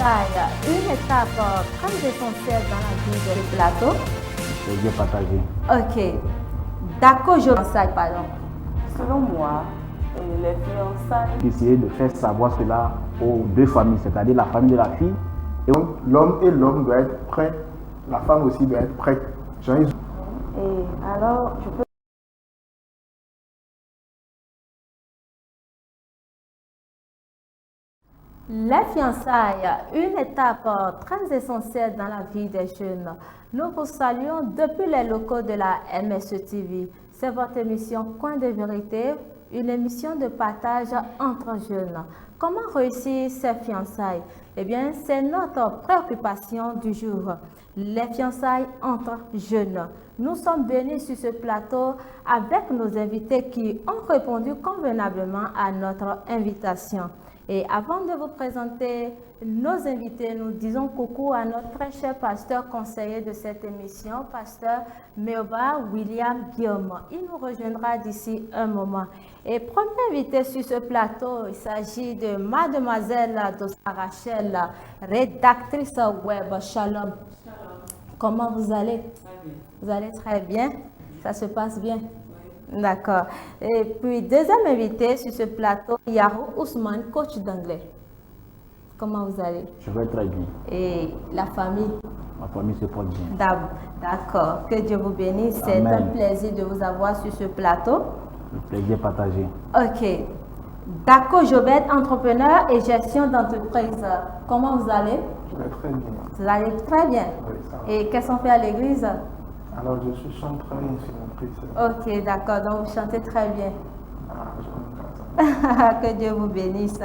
fiançailles, une étape très essentielle dans la vie de plateau. C'est bien partagé. Ok. D'accord, je fiançailles, pardon. Selon moi, les fiançailles... Essayer de faire savoir cela aux deux familles, c'est-à-dire la famille de la fille. Et donc, l'homme doit être prêt, la femme aussi doit être prête. Et alors, je peux... Les fiançailles, une étape très essentielle dans la vie des jeunes. Nous vous saluons depuis les locaux de la MSE TV. C'est votre émission Coin de vérité, une émission de partage entre jeunes. Comment réussir ces fiançailles? Eh bien, c'est notre préoccupation du jour. Les fiançailles entre jeunes. Nous sommes venus sur ce plateau avec nos invités qui ont répondu convenablement à notre invitation. Et avant de vous présenter nos invités, nous disons coucou à notre très cher pasteur conseiller de cette émission, pasteur Méoba William Guillaume. Il nous rejoindra d'ici un moment. Et premier invité sur ce plateau, il s'agit de mademoiselle Rachel, rédactrice web. Shalom. Comment vous allez? Vous allez très bien? Ça se passe bien? D'accord. Et puis, deuxième invité sur ce plateau, Yahou Ousmane, coach d'anglais. Comment vous allez? Je vais très bien. Et la famille? Ma famille se porte bien. D'accord. Que Dieu vous bénisse. C'est un plaisir de vous avoir sur ce plateau. Le plaisir partagé. Ok. D'accord, Jobert, entrepreneur et gestion d'entreprise. Comment vous allez? Je vais très bien. Vous allez très bien. Oui, ça va. Et qu'est-ce qu'on fait à l'église? Alors, je suis chanteur et instrumentrice. Ok, d'accord. Donc, vous chantez très bien. Ah, je connais pas ça. Que Dieu vous bénisse.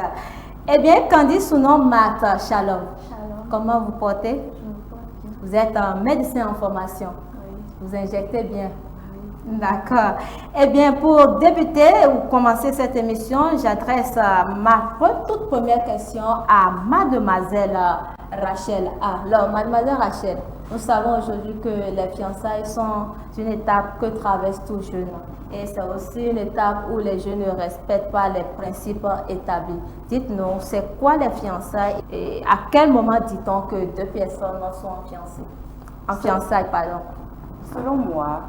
Eh bien, Candice Sounon Marthe, shalom. Shalom. Comment vous portez? Je me porte bien. Vous êtes un médecin en formation. Oui. Vous injectez bien. Oui. D'accord. Eh bien, pour débuter ou commencer cette émission, j'adresse ma toute première question à mademoiselle Rachel. Alors, mademoiselle Rachel, nous savons aujourd'hui que les fiançailles sont une étape que traverse tout jeune. Et c'est aussi une étape où les jeunes ne respectent pas les principes établis. Dites-nous, c'est quoi les fiançailles et à quel moment dit-on que deux personnes sont en fiançailles, pardon? Selon moi,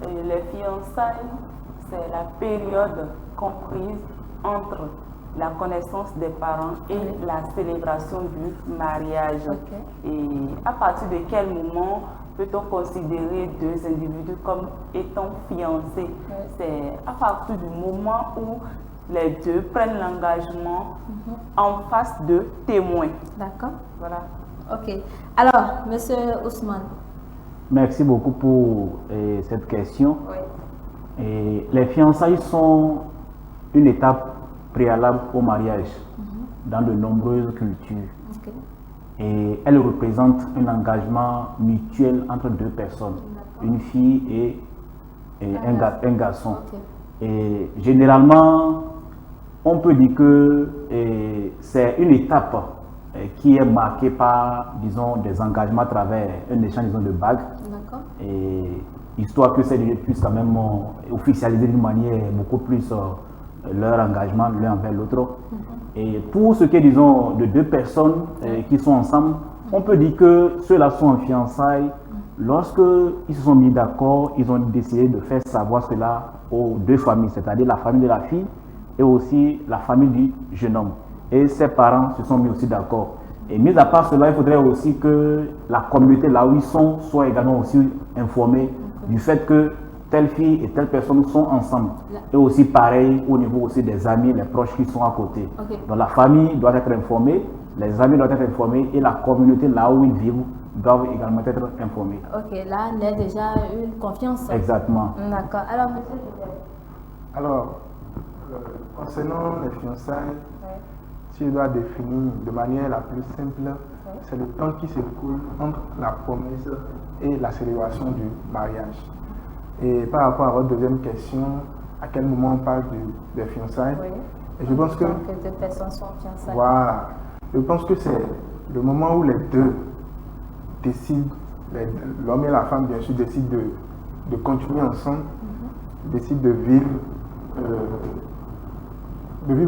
les fiançailles, c'est la période comprise entre la connaissance des parents et la célébration du mariage. Okay. Et à partir de quel moment peut-on considérer deux individus comme étant fiancés? C'est à partir du moment où les deux prennent l'engagement en face de témoins. D'accord. Voilà. Ok. Alors, monsieur Ousmane. Merci beaucoup pour cette question. Oui. Et les fiançailles sont une étape préalable au mariage dans de nombreuses cultures. Okay. Et elles représentent un engagement mutuel entre deux personnes, une fille et un garçon. Okay. Et généralement, on peut dire que c'est une étape qui est marquée par, disons, des engagements à travers un échange, disons, de bagues. D'accord. Et histoire que ces deux puissent quand même officialiser d'une manière beaucoup plus leur engagement l'un envers l'autre. Et pour ce qui est, disons, de deux personnes qui sont ensemble, on peut dire que ceux-là sont en fiançailles. Lorsque ils se sont mis d'accord, ils ont décidé de faire savoir cela aux deux familles, c'est-à-dire la famille de la fille et aussi la famille du jeune homme. Et ses parents se sont mis aussi d'accord. Et mis à part cela, il faudrait aussi que la communauté là où ils sont soit également aussi informée du fait que telle fille et telle personne sont ensemble. Et aussi pareil au niveau aussi des amis, les proches qui sont à côté. Okay. Donc la famille doit être informée, les amis doivent être informés et la communauté là où ils vivent doivent également être informés. Ok, là, il y a déjà une confiance. Exactement. D'accord. Alors, monsieur Jobert. Alors, concernant les fiançailles, si je dois définir de manière la plus simple, c'est le temps qui s'écoule entre la promesse et la célébration du mariage. Et par rapport à votre deuxième question, à quel moment on parle des fiançailles? Oui. Et je pense que deux personnes sont fiançailles. voilà, je pense que c'est le moment où les deux décident, l'homme et la femme bien sûr décident de continuer ensemble, décident de vivre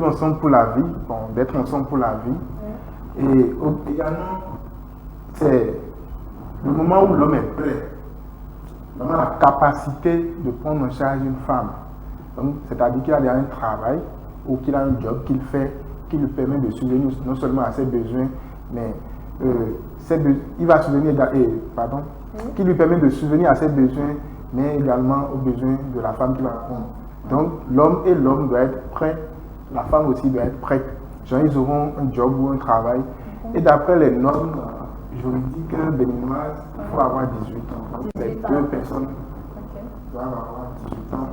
ensemble pour la vie, bon, d'être ensemble pour la vie. Et également, c'est le moment où l'homme est prêt, vraiment la capacité de prendre en charge une femme. Donc, c'est-à-dire qu'il a déjà un travail ou qu'il a un job qu'il fait qui lui permet de subvenir non seulement à ses besoins, mais il va subvenir, qui lui permet de subvenir à ses besoins, mais également aux besoins de la femme qu'il va prendre. Donc, l'homme doit être prêt, la femme aussi doit être prête. Genre, ils auront un job ou un travail. Et d'après les normes juridiques béninoises, il faut avoir 18 ans. Donc, les deux personnes doivent avoir 18 ans.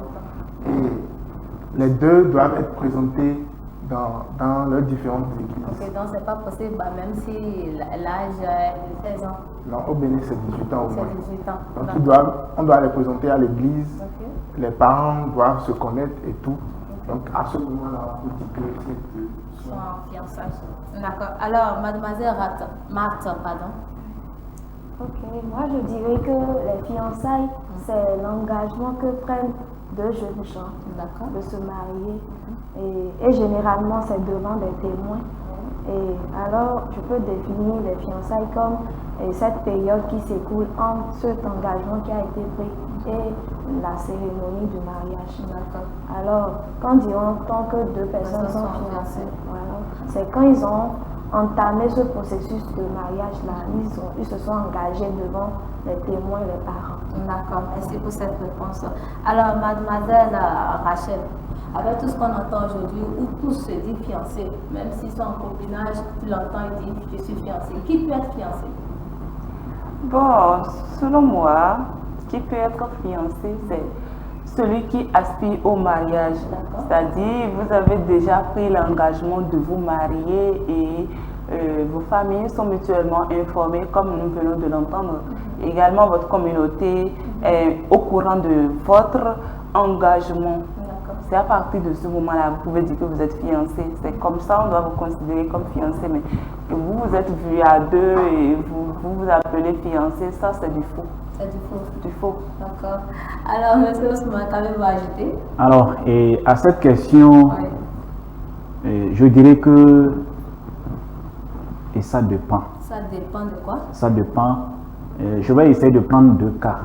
Et les deux doivent être présentés dans leurs différentes églises. Ok, donc c'est pas possible, même si l'âge est de 16 ans. Non, au Bénin, c'est 18 ans au moins. C'est 18 ans. Donc, on doit les présenter à l'église. Okay. Les parents doivent se connaître et tout. Okay. Donc, à ce moment-là, on peut dire que ces deux sont en fiançailles. D'accord. Alors, mademoiselle Marthe, pardon. Ok, moi je dirais que les fiançailles, c'est l'engagement que prennent deux jeunes gens de se marier. Et généralement, c'est devant des témoins. Et alors, je peux définir les fiançailles comme cette période qui s'écoule entre cet engagement qui a été pris et la cérémonie du mariage. Alors, quand diront tant que deux personnes sont fiancées, voilà, c'est quand ils ont entamé ce processus de mariage-là, ils se sont engagés devant les témoins et les parents. D'accord, merci pour cette réponse. Alors, mademoiselle Rachel, avec tout ce qu'on entend aujourd'hui, où tous se disent fiancés, même s'ils sont en copinage, tu l'entends, ils disent je suis fiancé. Qui peut être fiancé? Bon, selon moi, qui peut être fiancé, c'est celui qui aspire au mariage. C'est-à-dire, vous avez déjà pris l'engagement de vous marier et vos familles sont mutuellement informées, comme nous venons de l'entendre. Également, votre communauté est au courant de votre engagement. C'est à partir de ce moment-là, vous pouvez dire que vous êtes fiancé. C'est comme ça, on doit vous considérer comme fiancé. Mais que vous êtes vus à deux et vous appelez fiancé, ça c'est du faux. C'est du faux. Du faux. D'accord. Alors, monsieur Ousmane, qu'avez-vous ajouté? Alors, à cette question, je dirais que ça dépend. Ça dépend de quoi? Ça dépend. Je vais essayer de prendre deux cas.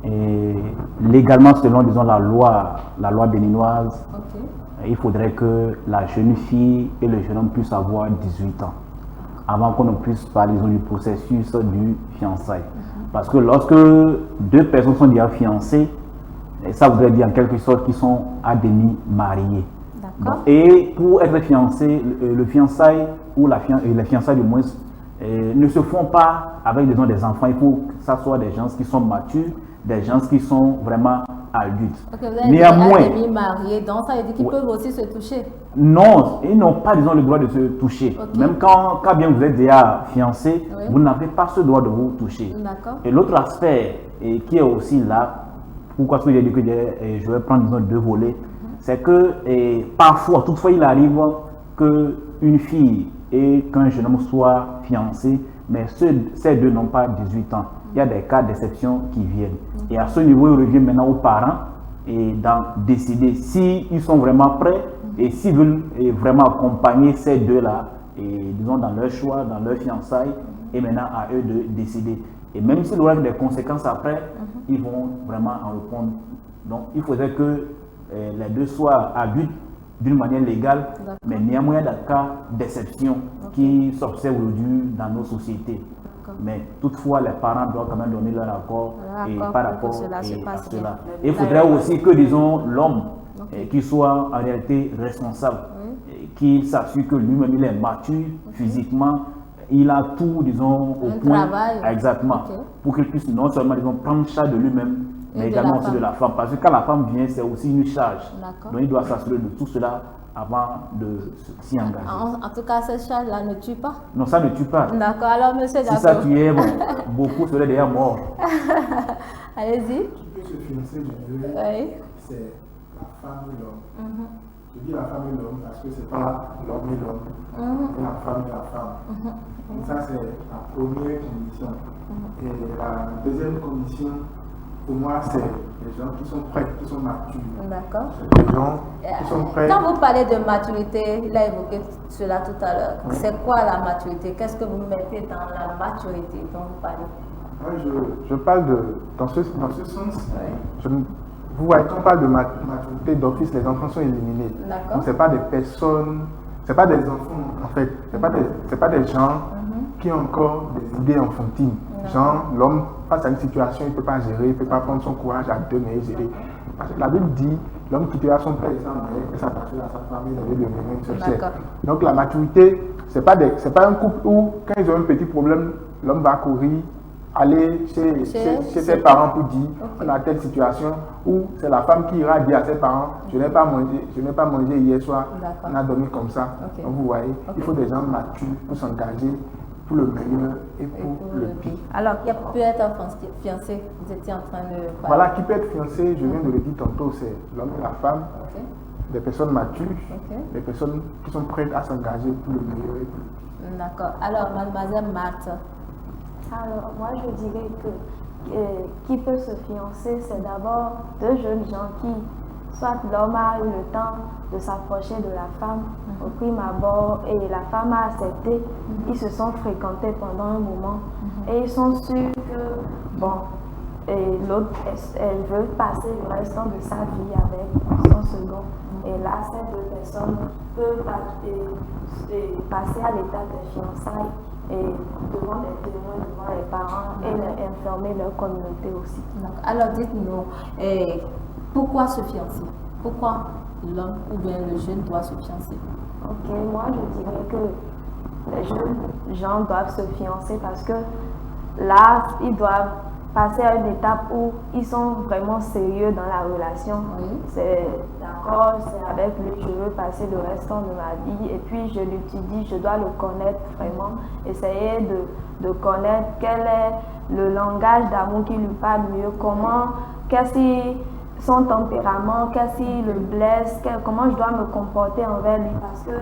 Et légalement, selon disons, la loi béninoise, il faudrait que la jeune fille et le jeune homme puissent avoir 18 ans avant qu'on ne puisse parler du processus du fiançailles. Parce que lorsque deux personnes sont déjà fiancées, ça voudrait dire en quelque sorte qu'ils sont à demi mariés. Et pour être fiancé, le fiançailles ou les fiançailles du moins ne se font pas avec disons, des enfants. Il faut que ce soit des gens qui sont matures, des gens qui sont vraiment adultes. Néanmoins, demi-mariés, donc ça veut dire qu'ils peuvent aussi se toucher. Non, ils n'ont pas disons, le droit de se toucher. Même quand bien vous êtes déjà fiancé, vous n'avez pas ce droit de vous toucher. Et l'autre aspect qui est aussi là, pourquoi je dis que je vais prendre disons, deux volets, c'est que parfois, toutefois, il arrive qu'une fille et qu'un jeune homme soient fiancés, mais ces deux n'ont pas 18 ans. Il y a des cas d'exception qui viennent. Et à ce niveau, il revient maintenant aux parents et d'en décider s'ils sont vraiment prêts et s'ils veulent vraiment accompagner ces deux-là, disons dans leur choix, dans leur fiançailles, et maintenant à eux de décider. Et même s'il y aura des conséquences après, ils vont vraiment en répondre. Donc il faudrait que les deux soient adultes d'une manière légale, mais néanmoins il y a des cas d'exception qui s'observent aujourd'hui dans nos sociétés. Mais toutefois, les parents doivent quand même donner leur accord par rapport à cela. Et il faudrait aussi que, disons, l'homme qui soit en réalité responsable, qu'il s'assure que lui-même il est mature physiquement, il a tout, disons, au point. Exactement. Pour qu'il puisse non seulement, disons, prendre charge de lui-même, mais également aussi de la femme. Parce que quand la femme vient, c'est aussi une charge. Donc il doit s'assurer de tout cela avant de s'y engager. En tout cas, cette charge-là ne tue pas? Non, ça ne tue pas. D'accord, alors monsieur si ça tuait, bon, beaucoup seraient déjà morts. Allez-y. Qui peut se financer, je dirais, c'est la femme et l'homme. Je dis la femme et l'homme parce que c'est pas l'homme et l'homme, c'est la femme et la femme. Donc ça, c'est la première condition. Et la deuxième condition, pour moi, c'est les gens qui sont prêts, qui sont matures. D'accord. Les gens qui sont prêts. Quand vous parlez de maturité, il a évoqué cela tout à l'heure. Oui. C'est quoi la maturité? Qu'est-ce que vous mettez dans la maturité dont vous parlez? Moi, je parle dans ce sens. Oui. Vous voyez, quand on parle de maturité d'office, les enfants sont éliminés. D'accord. Donc, ce n'est pas des personnes, ce n'est pas des enfants, en fait. Ce n'est pas des gens qui ont encore des idées enfantines. Genre, l'homme, face à une situation, il ne peut pas gérer, il ne peut pas prendre son courage à deux, mais gérer. Parce que la Bible dit, l'homme quittera son père et sa mère, et s'attachera à sa famille, il devient une seule chair. Donc, la maturité, ce n'est pas un couple où, quand ils ont un petit problème, l'homme va courir, aller chez ses parents pour dire on a telle situation, ou c'est la femme qui ira dire à ses parents je n'ai pas mangé hier soir, on a dormi comme ça. Donc vous voyez, il faut des gens matures pour s'engager pour le meilleur et pour le pire. Alors, qui peut être fiancé, vous étiez en train de parler. Voilà, qui peut être fiancé, je viens de le dire tantôt, c'est l'homme et la femme, des personnes matures, des personnes qui sont prêtes à s'engager pour le meilleur et pour le pire. D'accord. Alors, mademoiselle Marthe. Alors, moi, je dirais que qui peut se fiancer, c'est d'abord deux jeunes gens qui, soit l'homme a eu le temps de s'approcher de la femme au prime abord et la femme a accepté, ils se sont fréquentés pendant un moment et ils sont sûrs que, bon, et l'autre, elle veut passer le restant de sa vie avec son second. Et là, ces deux personnes peuvent passer à l'étape des fiançailles et devant les témoins, devant les parents et informer leur communauté aussi. Alors dites-nous, pourquoi se fiancer? Pourquoi l'homme ou bien le jeune doit se fiancer? Ok, moi je dirais que les jeunes gens doivent se fiancer parce que là, ils doivent passer à une étape où ils sont vraiment sérieux dans la relation. C'est d'accord, c'est avec lui, je veux passer le restant de ma vie et puis je l'étudie, je dois le connaître vraiment, essayer de connaître quel est le langage d'amour qui lui parle mieux, qu'est-ce qui son tempérament, qu'est-ce qui le blesse, comment je dois me comporter envers lui parce que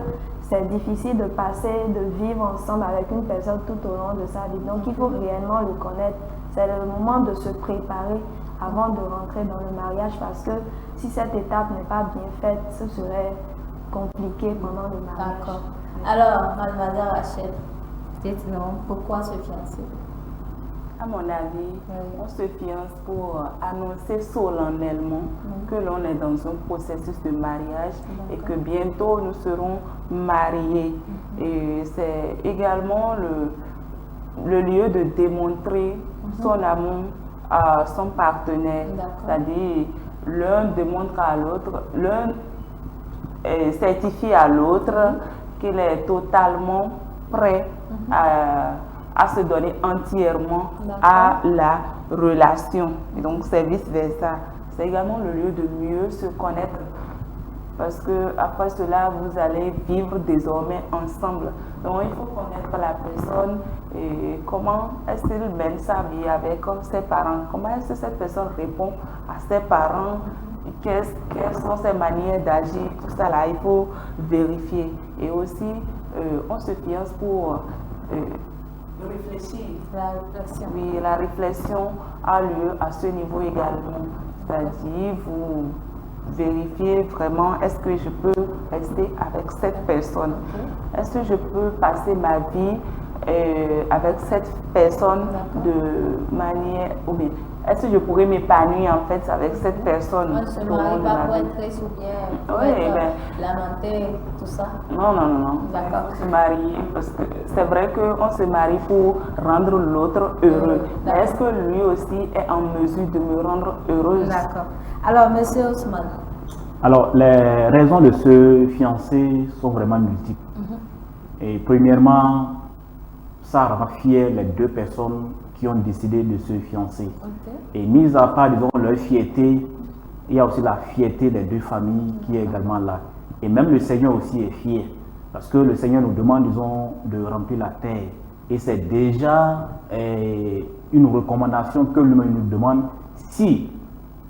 c'est difficile de vivre ensemble avec une personne tout au long de sa vie. Donc il faut réellement le connaître. C'est le moment de se préparer avant de rentrer dans le mariage parce que si cette étape n'est pas bien faite, ce serait compliqué pendant le mariage. D'accord. Alors, mademoiselle Rachel, dites-nous, pourquoi se fiancer? À mon avis, on se fiance pour annoncer solennellement que l'on est dans un processus de mariage et que bientôt nous serons mariés. Et c'est également le lieu de démontrer son amour à son partenaire. C'est-à-dire, l'un démontre à l'autre, l'un certifie à l'autre qu'il est totalement prêt à se donner entièrement à la relation. Et donc, c'est vice-versa. C'est également le lieu de mieux se connaître. Parce que après cela, vous allez vivre désormais ensemble. Donc, il faut connaître la personne et comment est-ce qu'il mène sa vie avec ses parents. Comment est-ce que cette personne répond à ses parents. Quelles sont ses manières d'agir. Tout ça là, il faut vérifier. Et aussi, on se fiance pour réfléchir. La réflexion. Oui, la réflexion a lieu à ce niveau également. C'est-à-dire, vous vérifier vraiment, est-ce que je peux rester avec cette personne? Est-ce que je peux passer ma vie avec cette personne de manière, ou bien est-ce que je pourrais m'épanouir en fait avec cette personne? On ne se marie pas pour être triste ou bien pour lamenter, tout ça? Non. D'accord. On se marie parce que c'est vrai qu'on se marie pour rendre l'autre heureux. Mais est-ce que lui aussi est en mesure de me rendre heureuse? D'accord. Alors, monsieur Ousmane. Alors, les raisons de se fiancer sont vraiment multiples. Et premièrement, ça rend fier les deux personnes qui ont décidé de se fiancer. Et mis à part, disons, leur fierté, il y a aussi la fierté des deux familles qui est également là. Et même le Seigneur aussi est fier. Parce que le Seigneur nous demande, disons, de remplir la terre. Et c'est déjà une recommandation que lui-même nous demande. Si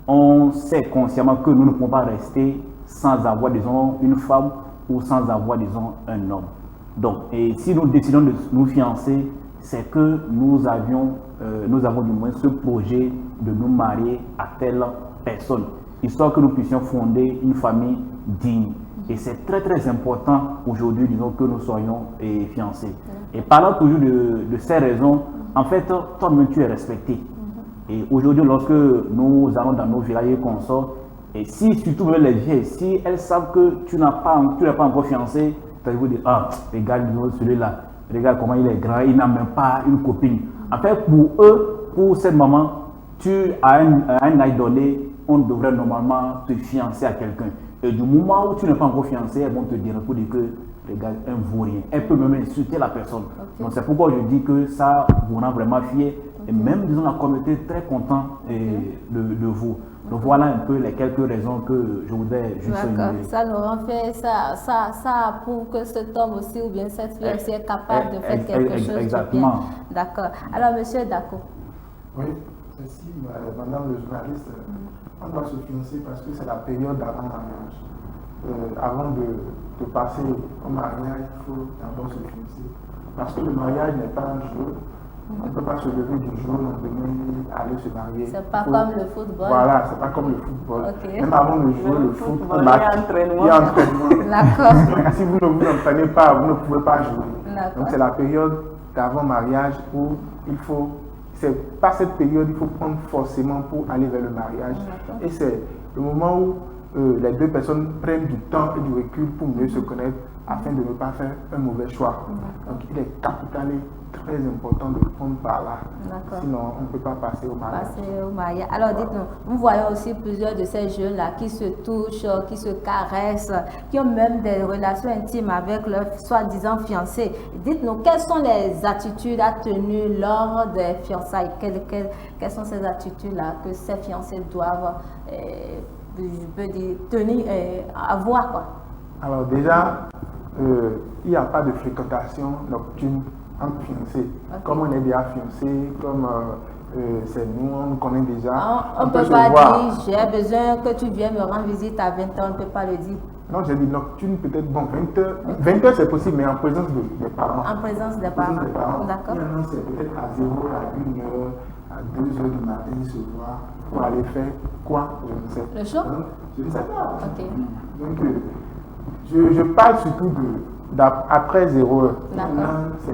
on sait consciemment que nous ne pouvons pas rester sans avoir, disons, une femme ou sans avoir, disons, un homme. Donc, et si nous décidons de nous fiancer, c'est que nous avons du moins ce projet de nous marier à telle personne, histoire que nous puissions fonder une famille digne. Et c'est très très important aujourd'hui, disons, que nous soyons fiancés. Et parlant toujours de ces raisons, en fait, toi-même tu es respecté. Et aujourd'hui, lorsque nous allons dans nos villages et qu'on sort, et si surtout même les vieilles, si elles savent que tu n'es pas encore fiancé, tu vas dire, ah, regarde celui-là, regarde comment il est grand, il n'a même pas une copine. En fait, pour eux, pour cette maman, à un âge donné, on devrait normalement te fiancer à quelqu'un. Et du moment où tu n'es pas encore fiancé, elles vont te dire pour dire que, regarde, elle ne vaut rien. Elle peut même insulter la personne. Okay. Donc c'est pourquoi je dis que ça vous rend vraiment fier. Et même, disons, la communauté est très content de vous. Donc voilà un peu les quelques raisons que je voudrais juste souligner. Ça nous rend fiers, ça prouve que cet homme aussi ou bien cette fille aussi est capable de faire quelque chose de bien. D'accord. Alors, monsieur Dako. Oui, ceci, madame le journaliste, on doit se fiancer parce que c'est la période d'avant mariage. Avant de passer au mariage, il faut d'abord se fiancer. Parce que le mariage n'est pas un jeu. On ne peut pas se lever du jour au lendemain et aller se marier. C'est pas comme le football. Voilà, c'est pas comme le football. Okay. Même avant de jouer le football, il y a entraînement. D'accord. Si vous ne vous entraînez pas, vous ne pouvez pas jouer. Donc c'est la période d'avant mariage où il faut, c'est pas cette période, il faut prendre forcément pour aller vers le mariage. Et c'est le moment où les deux personnes prennent du temps et du recul pour mieux se connaître afin de ne pas faire un mauvais choix. Donc il est capital et très important de prendre par là. Sinon, on ne peut pas passer au mariage. Alors dites-nous, nous voyons aussi plusieurs de ces jeunes-là qui se touchent, qui se caressent, qui ont même des relations intimes avec leurs soi-disant fiancés. Dites-nous, quelles sont les attitudes à tenir lors des fiançailles? Quelles sont ces attitudes-là que ces fiancés doivent avoir, quoi? Alors déjà, il n'y a pas de fréquentation nocturne entre fiancés. Comme on est déjà fiancés, comme c'est nous, on nous connaît déjà. On ne peut pas dire, j'ai besoin que tu viennes me rendre visite à 20h, on ne peut pas le dire. Non, j'ai dit nocturne, peut-être, bon, 20h c'est possible, mais en présence des parents. En présence des parents. D'accord. Maintenant, c'est peut-être à 0, à 1h, à 2h du matin, se voir pour aller faire quoi, je ne sais pas. Le show? Donc, je ne sais pas. Ok. Donc, je parle surtout après 0h. C'est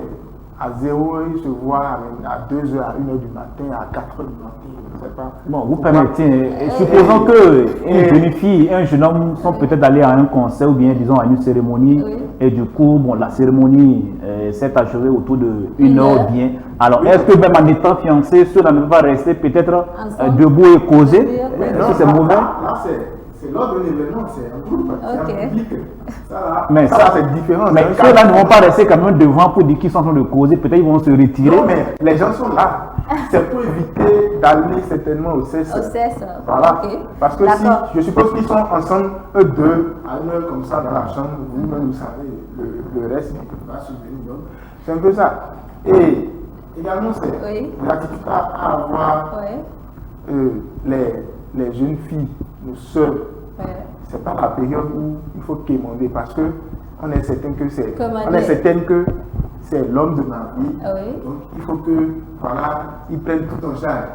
à 0h, il se voit à 2h, à 1h du matin, à 4h du matin, je ne sais pas. Bon, vous permettez, supposons qu'une jeune fille et un jeune homme sont peut-être allés à un concert ou bien, disons, à une cérémonie, et du coup, bon, la cérémonie s'est achevée autour de 1h bien. Alors, est-ce que même en étant fiancé, ceux-là ne peuvent pas rester peut-être debout et causer? Est-ce que c'est mauvais? C'est lors d'un événement, c'est un groupe, c'est un public. Mais ça c'est différent. Mais ceux-là ne vont pas rester quand même devant pour dire qu'ils sont en train de causer. Peut-être ils vont se retirer. Non, mais les gens sont là. C'est pour éviter d'aller certainement au cesse. Au cesse. Voilà. Parce que si, je suppose qu'ils sont ensemble, eux deux, à une heure comme ça dans la chambre, vous-même vous savez, le reste va subvenir. C'est un peu ça. Et également, c'est l'attitude à avoir les jeunes filles, nos sœurs. C'est pas la période où il faut quémander parce que on est certain que c'est l'homme de ma vie. Donc il faut que ils prennent tout en charge.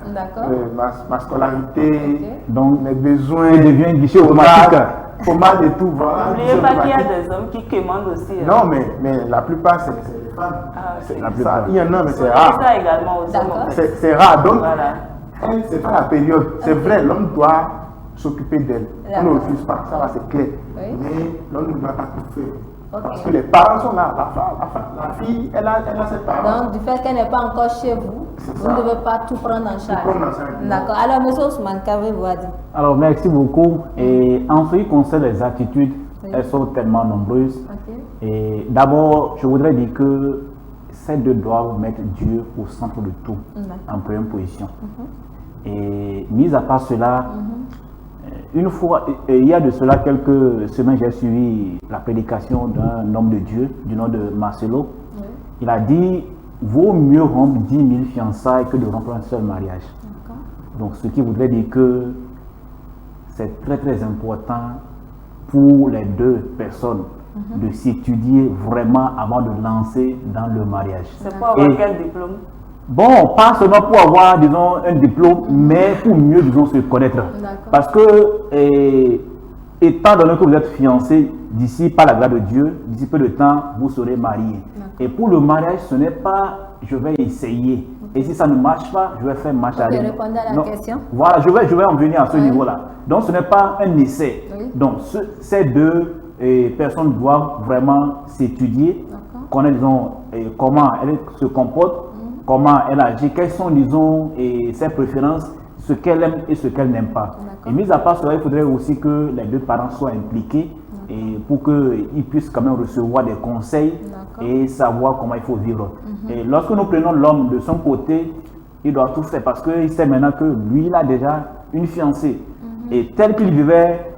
Ma scolarité, donc mes besoins. Il devient un guichet automatique. Pommade et tout, voilà. N'oubliez pas qu'il y a des hommes qui quémandent aussi. Non, mais la plupart c'est les femmes. La plupart. Il y en a, mais c'est rare. Ça également aux hommes. C'est rare. Donc c'est pas la période. C'est vrai, l'homme doit s'occuper d'elle. On ne refuse pas, ça va, c'est clair. Mais l'homme ne doit pas tout faire. Parce que les parents sont là. La fille, elle a ses parents. Donc, du fait qu'elle n'est pas encore chez vous, vous ne devez pas tout prendre en charge. D'accord. Alors, M. Ousmane, qu'avez-vous à dire? Alors, merci beaucoup. Et en ce qui concerne les attitudes, elles sont tellement nombreuses. Et d'abord, je voudrais dire que ces deux doivent mettre Dieu au centre de tout, en première position. Et mis à part cela, une fois, il y a de cela quelques semaines, j'ai suivi la prédication d'un homme de Dieu du nom de Marcelo. Il a dit, vaut mieux rompre 10 000 fiançailles que de rompre un seul mariage. Donc, ce qui voudrait dire que c'est très très important pour les deux personnes de s'étudier vraiment avant de lancer dans le mariage. C'est pour avoir quel diplôme? Bon, pas seulement pour avoir, disons, un diplôme, mais pour mieux, disons, se connaître. Parce que, étant donné que vous êtes fiancés, d'ici, par la grâce de Dieu, d'ici peu de temps, vous serez mariés. Et pour le mariage, ce n'est pas je vais essayer. Et si ça ne marche pas, je vais faire marche arrière. Répondre à la question. Voilà, je vais en venir à ce niveau-là. Donc, ce n'est pas un essai. Donc, ces deux personnes doivent vraiment s'étudier, connaître, disons, comment elle se comporte, comment elle agit, quelles sont, disons, ses préférences, ce qu'elle aime et ce qu'elle n'aime pas. Et mis à part cela, il faudrait aussi que les deux parents soient impliqués et pour qu'ils puissent quand même recevoir des conseils et savoir comment il faut vivre. Et lorsque nous prenons l'homme de son côté, il doit tout faire parce qu'il sait maintenant que lui, il a déjà une fiancée. Et tel qu'il vivait,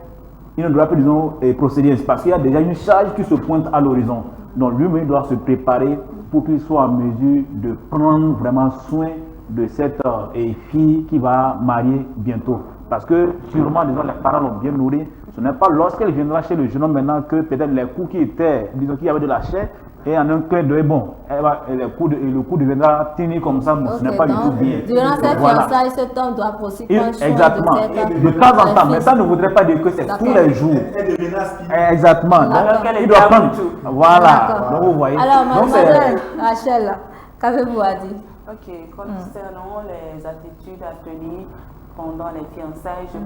il ne doit plus, disons, procéder ainsi parce qu'il y a déjà une charge qui se pointe à l'horizon. Donc lui-même doit se préparer pour qu'il soit en mesure de prendre vraiment soin de cette fille qui va marier bientôt. Parce que sûrement, disons, les parents l'ont bien nourri. Ce n'est pas lorsqu'elle viendra chez le jeune homme maintenant que peut-être les coups qui étaient, disons qu'il y avait de la chair, et en un clin d'œil, bon, le coup deviendra tenu comme ça, mais ce n'est pas du tout bien. Durant cette fiançaille, cet homme doit aussi prendre soin exactement. De temps en temps, mais ça ne voudrait pas dire que c'est tous les jours. Exactement. Donc, il doit prendre. Voilà. Donc, vous voyez. Alors, mademoiselle Rachel, qu'avez-vous à dire? Ok, concernant les attitudes à tenir pendant les fiançailles, je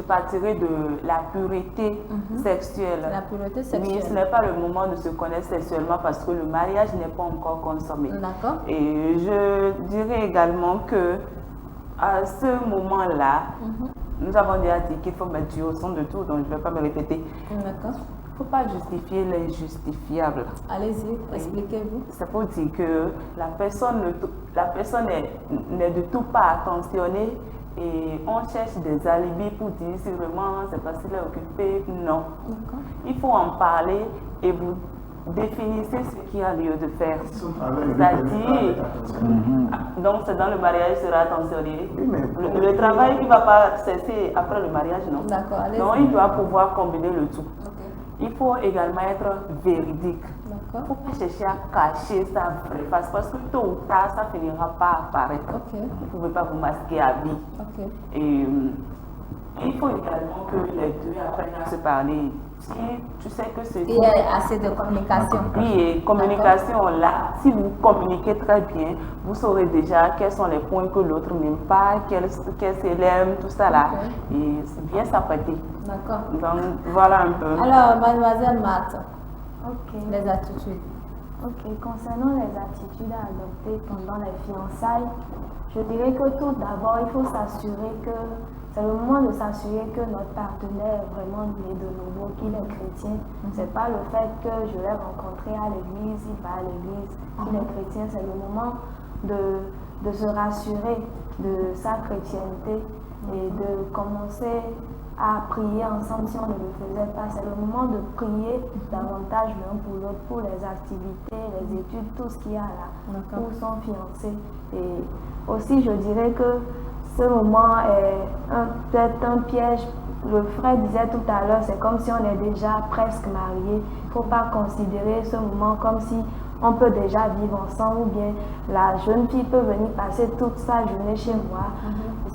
partirai de la pureté sexuelle. La pureté sexuelle. Mais ce n'est pas le moment de se connaître sexuellement parce que le mariage n'est pas encore consommé. D'accord. Et je dirais également que à ce moment-là, nous avons déjà dit qu'il faut mettre Dieu au centre de tout, donc je ne vais pas me répéter. D'accord. Il ne faut pas justifier l'injustifiable. Allez-y, expliquez-vous. C'est pour dire que la personne n'est de tout pas attentionnée et on cherche des alibis pour dire si vraiment c'est parce qu'il est occupé. Non. Il faut en parler et vous définissez ce qu'il y a lieu de faire. C'est-à-dire, donc c'est dans le mariage sera attentionné. Le travail qui ne va pas cesser après le mariage, non. D'accord, allez-y. Donc il doit pouvoir combiner le tout. Il faut également être véridique. Il ne faut pas chercher à cacher sa vraie face parce que tôt ou tard, ça finira par apparaître. Vous ne pouvez pas vous masquer à vie. Et il faut également que les deux apprennent à se parler. Si tu sais que c'est... Il y a assez de communication. Oui, et communication là, si vous communiquez très bien, vous saurez déjà quels sont les points que l'autre n'aime pas, qu'elle aime, tout ça là. Et bien s'apprêter. D'accord. Donc voilà un peu. Alors, mademoiselle Marthe, les attitudes. Ok, concernant les attitudes à adopter pendant les fiançailles, je dirais que tout d'abord, il faut s'assurer que c'est le moment de s'assurer que notre partenaire est vraiment né de nouveau, qu'il est chrétien. C'est pas le fait que je l'ai rencontré à l'église, il va à l'église, qu'il est chrétien. C'est le moment de se rassurer de sa chrétienté et de commencer à prier ensemble si on ne le faisait pas. C'est le moment de prier davantage l'un pour l'autre, pour les activités, les études, tout ce qu'il y a là, pour son fiancé. Et aussi, je dirais que ce moment est peut-être un piège. Le frère disait tout à l'heure, c'est comme si on est déjà presque mariés. Il ne faut pas considérer ce moment comme si on peut déjà vivre ensemble ou bien la jeune fille peut venir passer toute sa journée chez moi.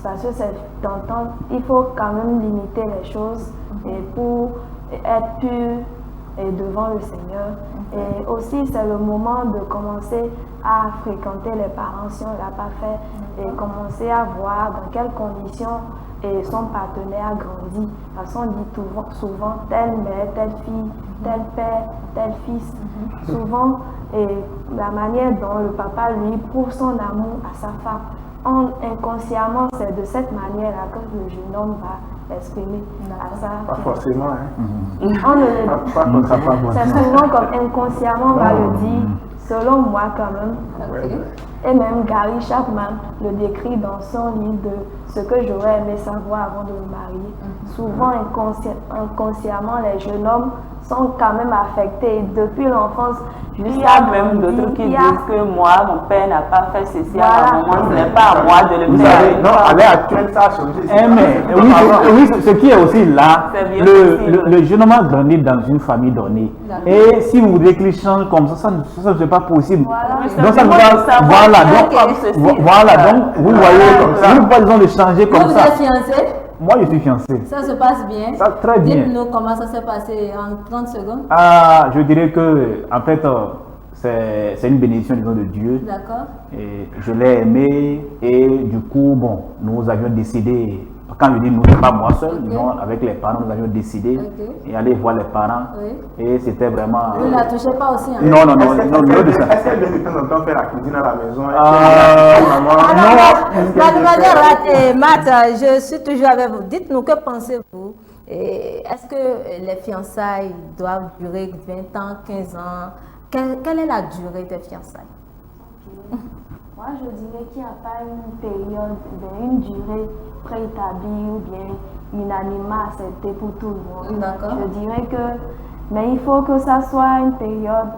Parce que c'est tentant, il faut quand même limiter les choses et pour être pur et devant le Seigneur. Et aussi, c'est le moment de commencer à fréquenter les parents si on ne l'a pas fait et commencer à voir dans quelles conditions et son partenaire a grandi. Parce qu'on dit souvent telle mère, telle fille, tel père, tel fils. Souvent, et la manière dont le papa lui prouve son amour à sa femme. Inconsciemment, c'est de cette manière-là que le jeune homme va exprimer à sa Pas forcément, hein. C'est souvent comme inconsciemment on va le dire, selon moi quand même. Et même Gary Chapman le décrit dans son livre de ce que j'aurais aimé savoir avant de me marier. Souvent, inconsciemment, les jeunes hommes sont quand même affectés depuis l'enfance. Il y a même d'autres qui disent que moi, mon père n'a pas fait ceci à ma maman, ce n'est pas à moi de le faire. Non, à l'heure actuelle, ça a changé. Oui, ce qui est aussi là, le jeune homme a grandi dans une famille donnée. Et si vous voulez qu'il change comme ça ne pas possible. Donc ça donc vous voyez, vous ne pouvez pas de changer comme ça. Vous êtes fiancé? Moi, je suis fiancé. Ça se passe bien? Ça, très bien. Dites-nous comment ça s'est passé en 30 secondes. Ah, je dirais que, en fait, c'est une bénédiction, disons, de Dieu. D'accord. Et je l'ai aimé et du coup, bon, nous avions décidé, quand je dis nous, c'est pas moi seul, disons, avec les parents, nous avions décidé et aller voir les parents. Et c'était vraiment... Vous ne la touchez pas aussi, hein? Non. Est-ce qu'elle vient de temps en temps faire la cuisine à la maison? Mademoiselle Matt, je suis toujours avec vous. Dites-nous, que pensez-vous? Est-ce que les fiançailles doivent durer 20 ans, 15 ans? Quelle est la durée des fiançailles? Moi, je dirais qu'il n'y a pas une période, une durée préétablie ou bien unanimement acceptée pour tout le monde. Je dirais que, mais il faut que ça soit une période,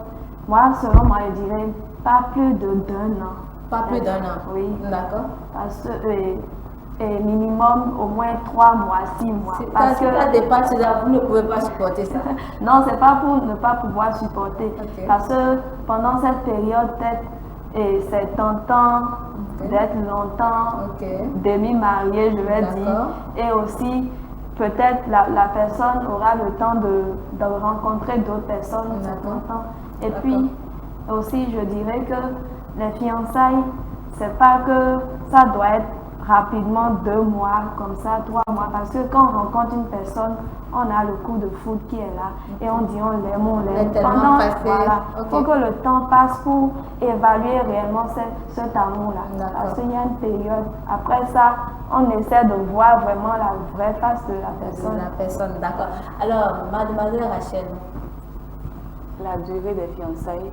moi, selon moi, je dirais pas plus de d'un an. Pas plus d'un an? Oui. D'accord. Parce que, minimum au moins 3 mois, 6 mois. Parce que ça dépasse, vous ne pouvez pas supporter ça. Non, c'est pas pour ne pas pouvoir supporter. Parce que pendant cette période, peut-être, c'est tentant d'être longtemps demi-marié, je vais dire. Et aussi, peut-être la personne aura le temps de rencontrer d'autres personnes en temps. Et puis, aussi, je dirais que les fiançailles, c'est pas que ça doit être rapidement 2 mois, comme ça, 3 mois. Parce que quand on rencontre une personne, on a le coup de foudre qui est là. Et on dit on l'aime. Pendant, il faut que le temps passe pour évaluer réellement cet amour-là. Parce qu'il y a une période. Après ça, on essaie de voir vraiment la vraie face de la personne. D'accord. Alors, mademoiselle Rachel. La durée des fiançailles,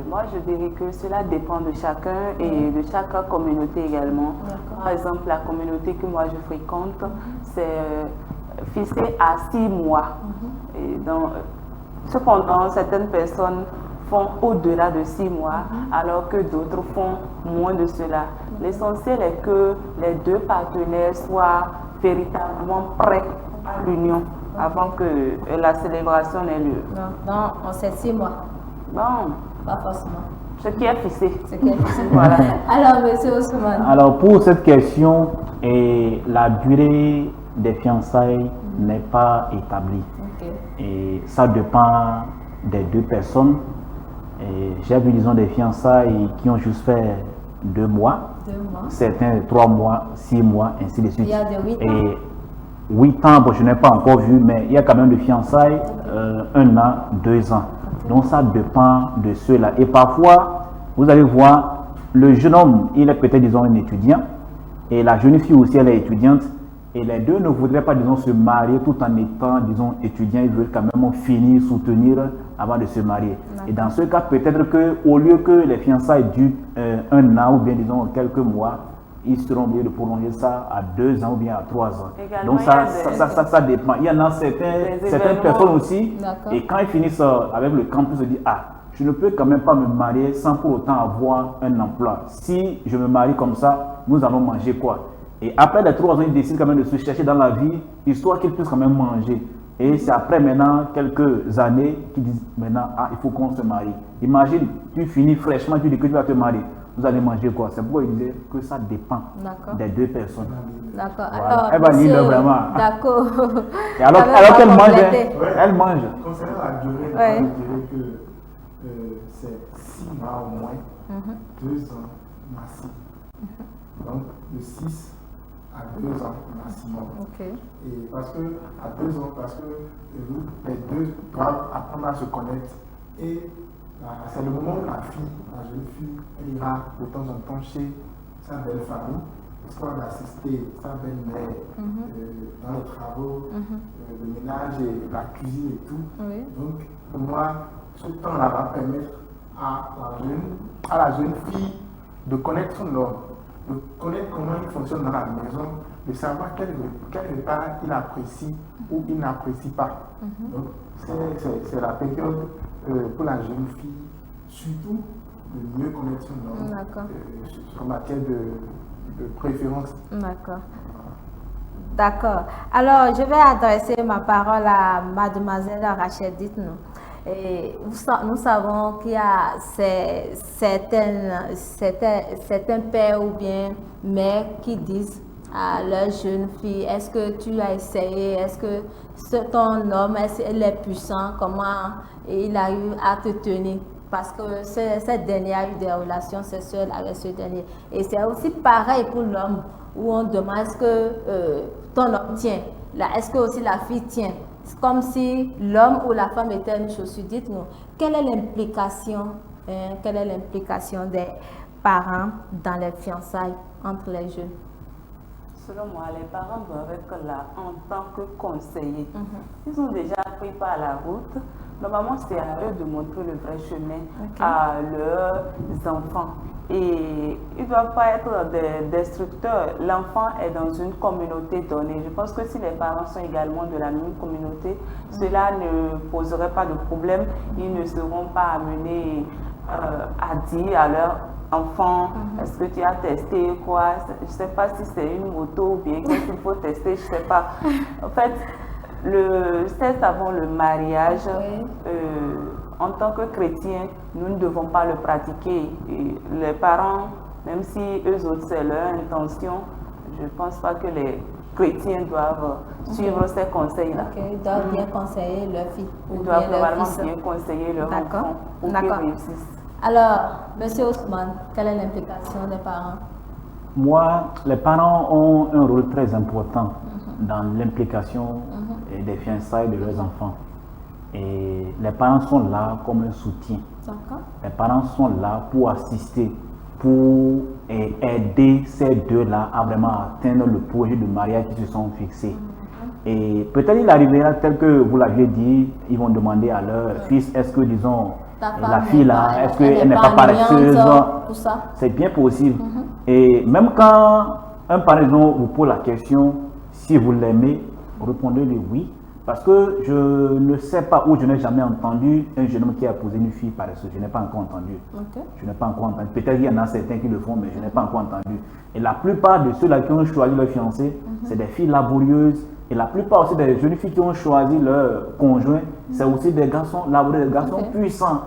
moi je dirais que cela dépend de chacun et de chaque communauté également. Par exemple, la communauté que moi je fréquente, c'est fixé à 6 mois. Et cependant, certaines personnes font au-delà de 6 mois, alors que d'autres font moins de cela. L'essentiel est que les deux partenaires soient véritablement prêts à l'union avant que la célébration ait lieu. Non, on sait 6 mois. Bon. Pas forcément. Ce qui est fixé. Voilà. Alors, monsieur Ousmane. Alors, pour cette question, la durée des fiançailles n'est pas établie. Et ça dépend des deux personnes. J'ai vu, disons, des fiançailles qui ont juste fait 2 mois. 2 mois. Certains 3 mois, 6 mois, ainsi de suite. Il y a de 8 ans. Et 8 ans, bon, je n'ai pas encore vu, mais il y a quand même de fiançailles, 1 an, 2 ans. Donc ça dépend de ceux-là. Et parfois, vous allez voir, le jeune homme, il est peut-être, disons, un étudiant, et la jeune fille aussi, elle est étudiante, et les deux ne voudraient pas, disons, se marier tout en étant, disons, étudiants. Ils veulent quand même finir, soutenir avant de se marier. Et dans ce cas, peut-être qu'au lieu que les fiançailles durent 1 an ou bien, disons, quelques mois, ils seront obligés de prolonger ça à 2 ans ou bien à 3 ans. Également, donc ça dépend. Il y en a certaines personnes aussi, et quand ils finissent avec le campus, ils se disent, ah, je ne peux quand même pas me marier sans pour autant avoir un emploi. Si je me marie comme ça, nous allons manger quoi? Et après les 3 ans, ils décident quand même de se chercher dans la vie, histoire qu'ils puissent quand même manger. Et c'est après maintenant, quelques années, qu'ils disent maintenant, ah, il faut qu'on se marie. Imagine, tu finis fraîchement, tu dis que tu vas te marier. Vous allez manger quoi? C'est pourquoi il disait que ça dépend des deux personnes. D'accord. Voilà. Alors, elle va lire vraiment. D'accord. Et alors qu'elle mange, elle mange. Concernant la durée, je dirais que c'est 6 mois au moins, 2 ans maximum. Donc de 6 à 2 ans maximum. Et parce que à 2 ans, parce que les deux doivent apprendre à se connaître. Et c'est le moment où la jeune fille, elle ira de temps en temps chez sa belle famille, histoire d'assister sa belle-mère dans les travaux, le ménage et la cuisine et tout. Donc, pour moi, ce temps-là va permettre à la jeune fille de connaître son homme, de connaître comment il fonctionne dans la maison, de savoir quel repas il apprécie ou il n'apprécie pas. Donc, c'est la période pour la jeune fille, surtout de mieux connaître son homme en matière de préférence. D'accord. D'accord. Alors, je vais adresser ma parole à mademoiselle Rachel, dites-nous. Et nous savons qu'il y a certains pères ou bien mères qui disent à leur jeune fille, est-ce que tu as essayé, est-ce que ton homme, il est puissant, comment il arrive à te tenir? Parce que cette dernière a eu des relations sexuelles avec ce dernier. Et c'est aussi pareil pour l'homme, où on demande, est-ce que ton homme tient? Est-ce que aussi la fille tient? C'est comme si l'homme ou la femme était une chaussure. Dites-nous, quelle est l'implication des parents dans les fiançailles entre les jeunes? Selon moi, les parents doivent être là en tant que conseillers. Ils ont déjà pris par la route. Normalement, c'est à eux de montrer le vrai chemin à leurs enfants. Et ils ne doivent pas être des destructeurs. L'enfant est dans une communauté donnée. Je pense que si les parents sont également de la même communauté, cela ne poserait pas de problème. Ils ne seront pas amenés à dire à leur enfant, est-ce que tu as testé quoi? Je ne sais pas si c'est une moto ou bien qu'est-ce qu'il faut tester, je ne sais pas. En fait, le sexe avant le mariage, en tant que chrétiens, nous ne devons pas le pratiquer. Et les parents, même si eux autres c'est leur intention, je ne pense pas que les chrétiens doivent suivre ces conseils-là. Ils doivent bien conseiller leur fille. Ils doivent normalement bien conseiller leur enfant pour qu'ils réussissent. Alors, Monsieur Ousmane, quelle est l'implication des parents? Moi, les parents ont un rôle très important dans l'implication des fiançailles de leurs enfants. Et les parents sont là comme un soutien. Les parents sont là pour assister, pour aider ces deux-là à vraiment atteindre le projet de mariage qui se sont fixés. Et peut-être il arrivera tel que vous l'aviez dit, ils vont demander à leur fils, est-ce que, disons, la fille là, est-ce qu'elle n'est pas paresseuse? C'est bien possible. Et même quand un parent vous pose la question, si vous l'aimez, répondez-lui oui. Parce que je ne sais pas où je n'ai jamais entendu un jeune homme qui a posé une fille paresseuse. Je n'ai pas encore entendu. Je n'ai pas encore entendu. Peut-être qu'il y en a certains qui le font, mais je n'ai pas encore entendu. Et la plupart de ceux-là qui ont choisi leur fiancé, c'est des filles laborieuses. Et la plupart aussi des jeunes filles qui ont choisi leur conjoint, c'est aussi des garçons laborieux, des garçons puissants.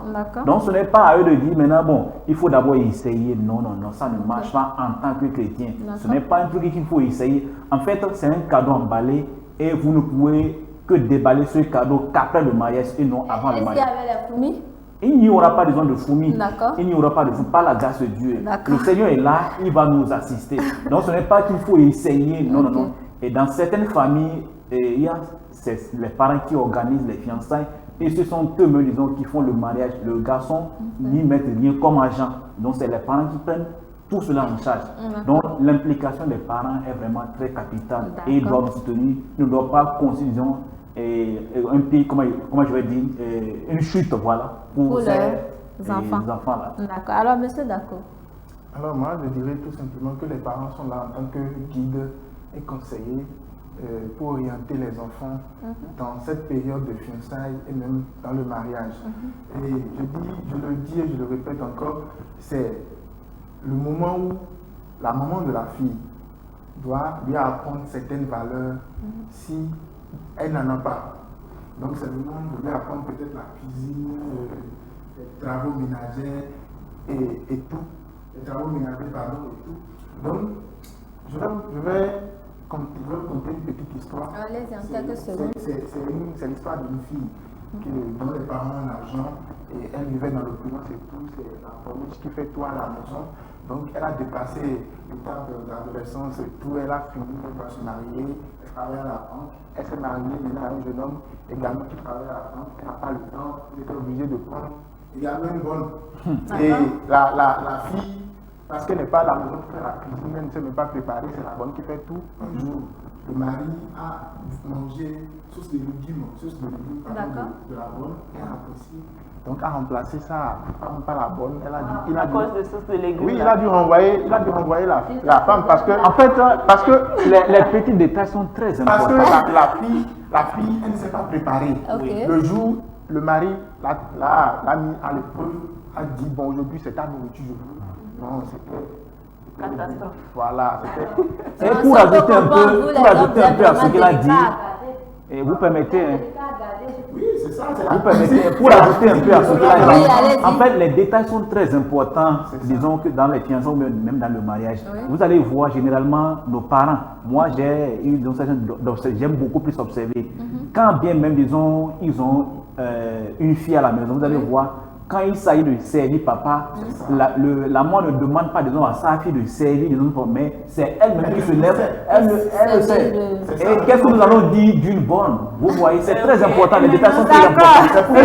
Donc ce n'est pas à eux de dire maintenant, bon, il faut d'abord essayer. Non, non, non, ça ne marche pas en tant que chrétien. Ce n'est pas un truc qu'il faut essayer. En fait, c'est un cadeau emballé et vous ne pouvez que déballer ce cadeau qu'après le mariage et non avant le mariage. Est-ce qu'il y avait les fourmis? Il n'y aura pas besoin de fourmis. Il n'y aura pas de fourmis. Par la grâce de Dieu. Le Seigneur est là, il va nous assister. Donc ce n'est pas qu'il faut essayer. Non, non, non. Et dans certaines familles, il y a les parents qui organisent les fiançailles et ce sont eux-mêmes, disons, qui font le mariage. Le garçon n'y met rien comme agent. Donc c'est les parents qui prennent tout cela en charge. Donc l'implication des parents est vraiment très capitale et ils doivent nous soutenir. Ils ne doivent pas considérer un pays, comment je vais dire, une chute, voilà, pour ces enfants-là. D'accord. Alors, monsieur Dako? Alors moi, je dirais tout simplement que les parents sont là en tant que guides et conseillers pour orienter les enfants dans cette période de fiançailles et même dans le mariage. Et je le dis et je le répète encore, c'est le moment où la maman de la fille doit lui apprendre certaines valeurs si elle n'en a pas. Donc c'est le moment de lui apprendre peut-être la cuisine, les travaux ménagers et tout. Les travaux ménagers, pardon, et tout. Donc, je vais compter une petite histoire. Allez-y, en quelques secondes. C'est l'histoire d'une fille dont les parents ont l'argent et elle vivait dans l'opulence et tout. C'est la première qui fait tout à la maison. Donc, elle a dépassé l'étape de l'adolescence et tout. Elle a fini, elle va se marier, elle travaille à la banque. Elle s'est mariée maintenant à un jeune homme également qui travaille à la banque. Elle n'a pas le temps, elle était obligée de prendre également une bonne. Et la fille, parce qu'elle n'est pas à la maison pour faire la cuisine, elle ne sait même pas préparer, c'est la bonne qui fait tout. Un jour, le mari a mangé sauce de légumes, de la bonne, et a apprécié. Donc, à remplacer ça par la bonne, il a à dû, cause de sauce de légumes. oui, il a dû renvoyer la femme parce que, En fait, les petits détails sont très importants. parce que la fille, elle ne s'est pas préparée. Ok. Le jour, le mari l'a mis à l'épreuve, a dit bon, aujourd'hui c'est ta nourriture. Non, c'était Catastrophe. voilà, c'était. Et pour ajouter un peu à ce qu'il a dit, et vous permettez, hein, Oui, c'est ça, c'est vous permettez, pour ajouter un peu à ce qu'il a Oui, dit, allez-y. en fait, les détails sont très importants, disons que dans les fiançailles ou même dans le mariage. Oui. Vous allez voir généralement nos parents. Moi, j'aime beaucoup plus observer. Quand bien même, disons, ils ont une fille à la maison, vous allez voir, quand il s'agit de servir papa, la mère ne demande pas, disons, à sa fille de servir, disons, mais c'est elle-même qui se lève, elle le sait. Et qu'est-ce que nous allons dire d'une bonne? Vous voyez, c'est très important, les détails sont très importants.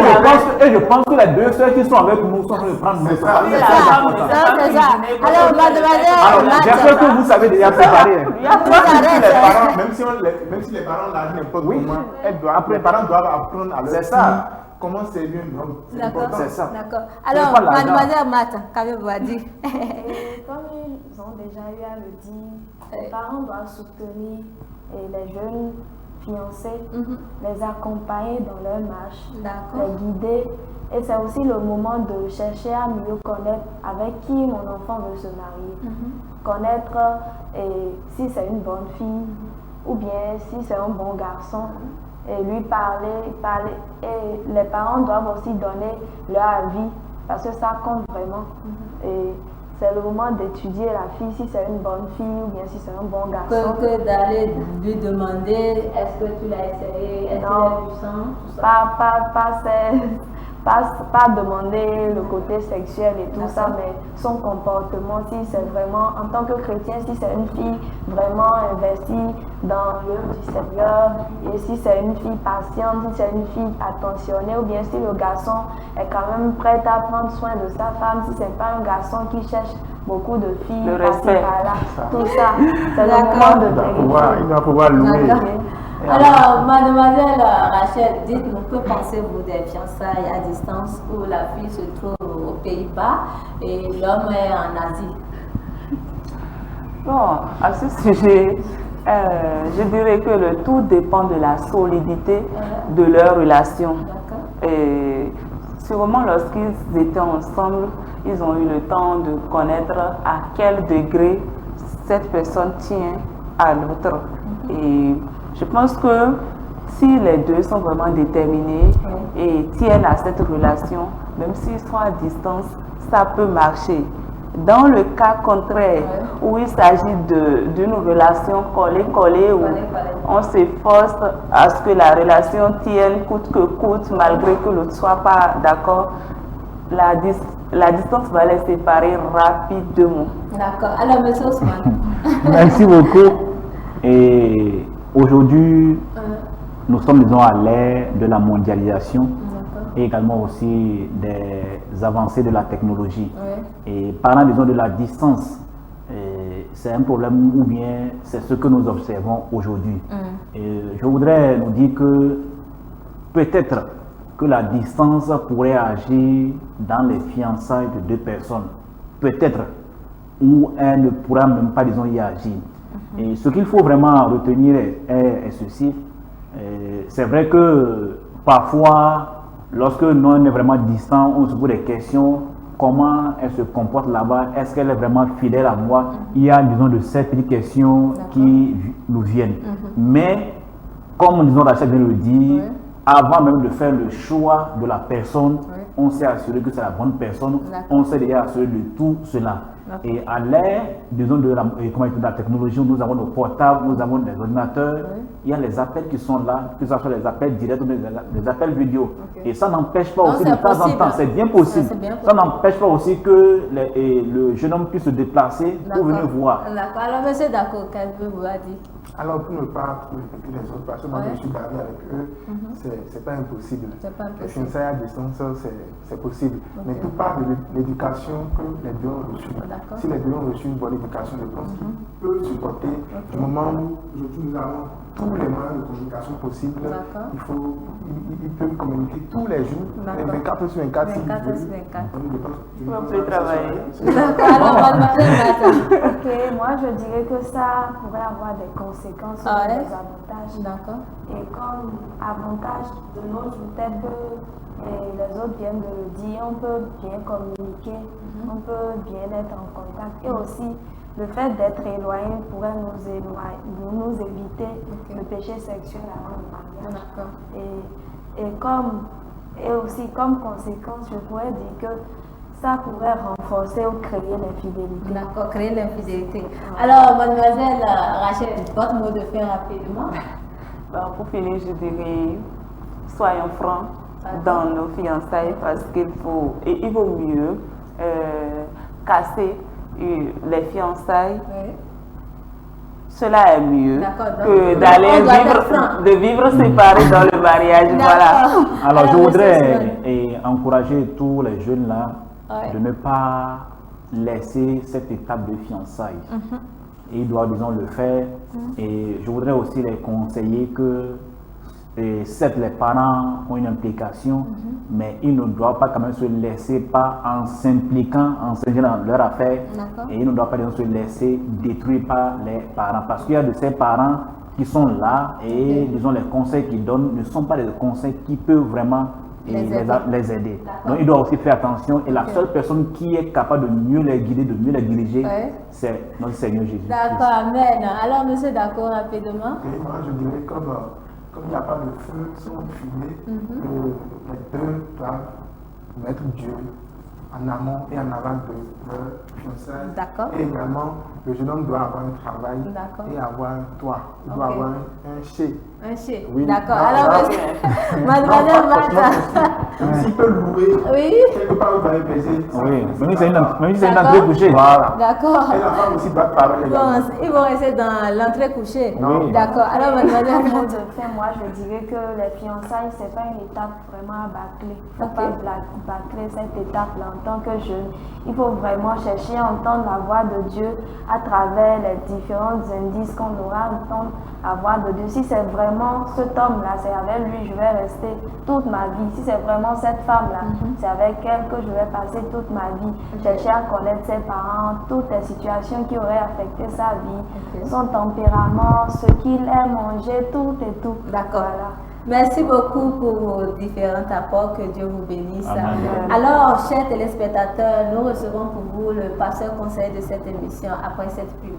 Et je pense que les deux sœurs qui sont avec nous sont en train de prendre notre part. C'est C'est ça, très important. C'est ça. Alors, mademoiselle, Alors, j'espère que vous savez déjà préparer. Même si les parents l'ont n'importe comment, les parents doivent apprendre à leur C'est fille ça. comment servir un homme. C'est D'accord. important. C'est ça. D'accord. C'est Alors, pas la mademoiselle Mata, qu'avez-vous à dire? Et comme ils ont déjà eu à le dire, les parents doivent soutenir les jeunes fiancés, les accompagner dans leur marche, D'accord. les guider. Et c'est aussi le moment de chercher à mieux connaître avec qui mon enfant veut se marier. Connaître si c'est une bonne fille ou bien si c'est un bon garçon. Et lui parler. Et les parents doivent aussi donner leur avis parce que ça compte vraiment. Et c'est le moment d'étudier la fille, si c'est une bonne fille ou bien si c'est un bon garçon. Que d'aller lui demander est-ce que tu l'as essayé, est-ce qu'il est puissant, tout ça. Pas demander le côté sexuel et tout ça, mais son comportement, si c'est vraiment, en tant que chrétien, si c'est une fille vraiment investie dans l'œuvre du Seigneur, et si c'est une fille patiente, si c'est une fille attentionnée, ou bien si le garçon est quand même prêt à prendre soin de sa femme, si c'est pas un garçon qui cherche beaucoup de filles, Le par-ci, respect. par-là, tout ça, c'est le moment de vérifier. Il doit pouvoir louer. D'accord. Alors, mademoiselle Rachel, dites-nous, que pensez-vous des fiançailles à distance où la fille se trouve aux Pays-Bas et l'homme est en Asie? Bon, à ce sujet, je dirais que le tout dépend de la solidité de leur relation. Et sûrement lorsqu'ils étaient ensemble, ils ont eu le temps de connaître à quel degré cette personne tient à l'autre. Et je pense que si les deux sont vraiment déterminés et tiennent à cette relation, même s'ils sont à distance, ça peut marcher. Dans le cas contraire, où il s'agit d'une relation collée, où on s'efforce à ce que la relation tienne coûte que coûte, malgré que l'autre ne soit pas d'accord, la distance va les séparer rapidement. D'accord. Alors, monsieur Ousmane. Merci beaucoup. Et aujourd'hui, nous sommes, disons, à l'ère de la mondialisation et également aussi des avancées de la technologie. Et parlant, disons, de la distance, c'est un problème ou bien c'est ce que nous observons aujourd'hui. Et je voudrais nous dire que peut-être que la distance pourrait agir dans les fiançailles de deux personnes. Peut-être. Ou elle ne pourra même pas, disons, y agir. Et ce qu'il faut vraiment retenir est ceci. C'est vrai que parfois, lorsque l'on est vraiment distant, on se pose des questions. Comment elle se comporte là-bas? Est-ce qu'elle est vraiment fidèle à moi? Il y a, disons, de ces petites questions qui nous viennent. Mais, comme, disons, Rachel vient de le dire, avant même de faire le choix de la personne, on s'est assuré que c'est la bonne personne. On s'est déjà assuré de tout cela. Et à l'ère, disons, de la technologie, où nous avons nos portables, nous avons des ordinateurs, il y a les appels qui sont là, que ce soit les appels directs ou les appels vidéo. Et ça n'empêche pas aussi de temps en temps, c'est bien possible, ça n'empêche pas aussi que le jeune homme puisse se déplacer pour venir voir. D'accord. Alors, monsieur Dako, qu'est-ce que vous avez dit? Alors, pour ne pas répéter les autres, parce que moi je suis d'accord avec eux, c'est pas impossible. Les fiançailles à distance, c'est possible. Mais tout part de l'éducation que les deux ont reçue. Si les deux ont reçu une bonne éducation, je pense qu'ils peuvent supporter du moment où aujourd'hui nous avons tous les moyens de communication possibles. Il peut communiquer tous les jours, 24 sur 24 s'il veut. On peut travailler. Ok, moi je dirais que ça pourrait avoir des conséquences ou des avantages. D'accord. Et comme avantage de nos jours, peut-être que les autres viennent de le dire, on peut bien communiquer, on peut bien être en contact. Et aussi, le fait d'être éloigné pourrait nous éviter le péché sexuel avant le mariage. Et aussi comme conséquence, je pourrais dire que ça pourrait renforcer ou créer l'infidélité. D'accord, créer l'infidélité. Alors, mademoiselle Rachel, votre mot de fin rapidement. Pour finir, je dirais, soyons francs dans nos fiançailles parce qu'il faut, et il vaut mieux casser les fiançailles. Cela est mieux que d'aller vivre séparés dans le mariage. Voilà. Alors, je voudrais encourager tous les jeunes là de ne pas laisser cette étape de fiançailles. Et ils doivent, disons, le faire. Et je voudrais aussi les conseiller que, certes, les parents ont une implication, mais ils ne doivent pas quand même se laisser pas en s'impliquant, en s'impliquant dans leur affaire. Et ils ne doivent pas disons, se laisser détruire par les parents. Parce qu'il y a de ces parents qui sont là et, disons, les conseils qu'ils donnent ne sont pas des conseils qui peuvent vraiment les aider. Donc, ils doivent aussi faire attention. Et la seule personne qui est capable de mieux les guider, de mieux les diriger, c'est notre Seigneur Jésus. D'accord, amen. Alors, monsieur, d'accord, rapidement. Et moi, je dirais comme il n'y a pas de feu sans fumée, les deux doivent mettre Dieu en amont et en avant de leur fiançailles. D'accord. Et également, le jeune homme doit avoir un travail et avoir un toit. Il doit avoir un chai. Un chai. Oui. D'accord. Alors, mademoiselle Martha. S'il peut louer, quelque part, il va baiser. Oui, même si c'est une entrée couchée. Voilà. D'accord. Et la femme aussi doit parler. Ils vont rester dans l'entrée couchée. Oui. D'accord. Alors, mademoiselle Martha. Moi, je dirais que les fiançailles, ce n'est pas une étape vraiment à bâcler. Il ne faut pas bâcler cette étape-là en tant que jeune. Il faut vraiment chercher à entendre la voix de Dieu à travers les différents indices qu'on aura à entendre la voix de Dieu. Si c'est vraiment cet homme-là, c'est avec lui je vais rester toute ma vie. Si c'est vraiment cette femme-là, c'est avec elle que je vais passer toute ma vie. Chercher à connaître ses parents, toutes les situations qui auraient affecté sa vie, son tempérament, ce qu'il aime manger, tout et tout. D'accord. Voilà. Merci beaucoup pour vos différents apports. Que Dieu vous bénisse. Amen. Alors, chers téléspectateurs, nous recevons pour vous le pasteur conseil de cette émission après cette pub.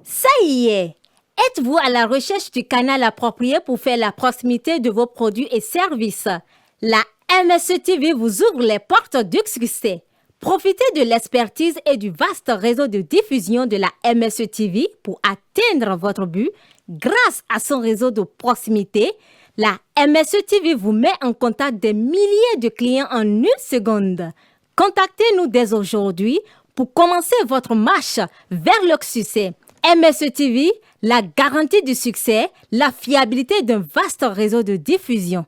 Ça y est! Êtes-vous à la recherche du canal approprié pour faire la proximité de vos produits et services? La MSE TV vous ouvre les portes du succès. Profitez de l'expertise et du vaste réseau de diffusion de la MSE TV pour atteindre votre but. Grâce à son réseau de proximité, la MSE TV vous met en contact des milliers de clients en une seconde. Contactez-nous dès aujourd'hui pour commencer votre marche vers le succès. MSE TV, la garantie du succès, la fiabilité d'un vaste réseau de diffusion.